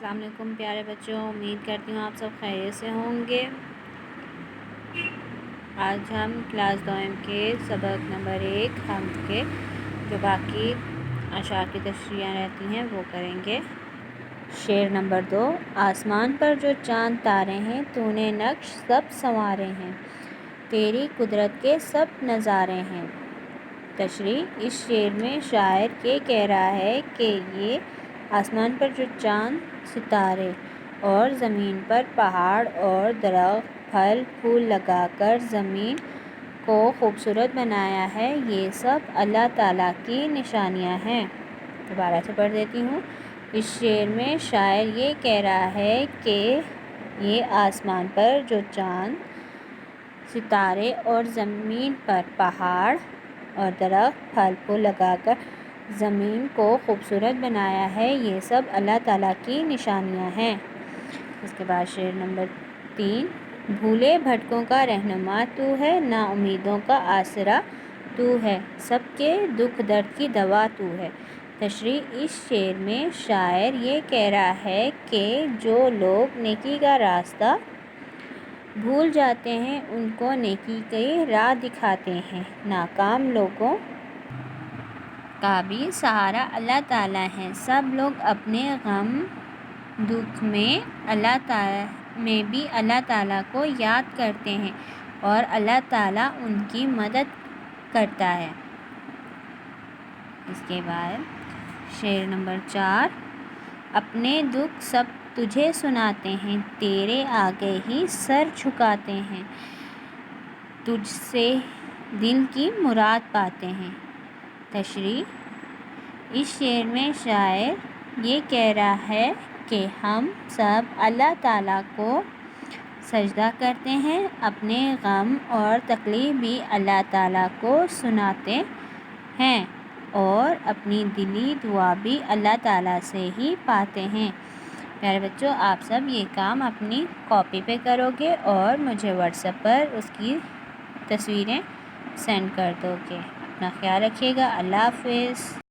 السلام علیکم پیارے بچوں، امید کرتی ہوں آپ سب خیریت سے ہوں گے۔ آج ہم کلاس دوئم کے سبق نمبر 1 ہم کے جو باقی اشعار کی تشریحیں رہتی ہیں وہ کریں گے۔ شعر نمبر 2، آسمان پر جو چاند تارے ہیں تو نے نقش سب سنوارے ہیں، تیری قدرت کے سب نظارے ہیں۔ تشریح، اس شعر میں شاعر یہ کہہ رہا ہے کہ یہ آسمان پر جو چاند، ستارے اور زمین پر پہاڑ اور درخت پھل پھول لگا کر زمین کو خوبصورت بنایا ہے، یہ سب اللہ تعالیٰ کی نشانیاں ہیں۔ دوبارہ سے پڑھ دیتی ہوں۔ اس شعر میں شاعر یہ کہہ رہا ہے کہ یہ آسمان پر جو چاند، ستارے اور زمین پر پہاڑ اور درخت پھل پھول لگا کر زمین کو خوبصورت بنایا ہے، یہ سب اللہ تعالیٰ کی نشانیاں ہیں۔ اس کے بعد شعر نمبر 3، بھولے بھٹکوں کا رہنما تو ہے، نا امیدوں کا آسرا تو ہے، سب کے دکھ درد کی دوا تو ہے۔ تشریح، اس شعر میں شاعر یہ کہہ رہا ہے کہ جو لوگ نیکی کا راستہ بھول جاتے ہیں ان کو نیکی کی راہ دکھاتے ہیں، ناکام لوگوں کا بھی سہارا اللہ تعالیٰ ہے۔ سب لوگ اپنے غم دکھ میں بھی اللہ تعالیٰ کو یاد کرتے ہیں اور اللہ تعالیٰ ان کی مدد کرتا ہے۔ اس کے بعد شعر نمبر 4، اپنے دکھ سب تجھے سناتے ہیں، تیرے آگے ہی سر جھکاتے ہیں، تجھ سے دل کی مراد پاتے ہیں۔ تشریح، اس شعر میں شاعر یہ کہہ رہا ہے کہ ہم سب اللہ تعالیٰ کو سجدہ کرتے ہیں، اپنے غم اور تکلیف بھی اللہ تعالیٰ کو سناتے ہیں اور اپنی دلی دعا بھی اللہ تعالیٰ سے ہی پاتے ہیں۔ پیارے بچوں، آپ سب یہ کام اپنی کاپی پہ کرو گے اور مجھے واٹس ایپ پر اس کی تصویریں سینڈ کر دو گے۔ اپنا خیال رکھیے گا۔ اللہ حافظ۔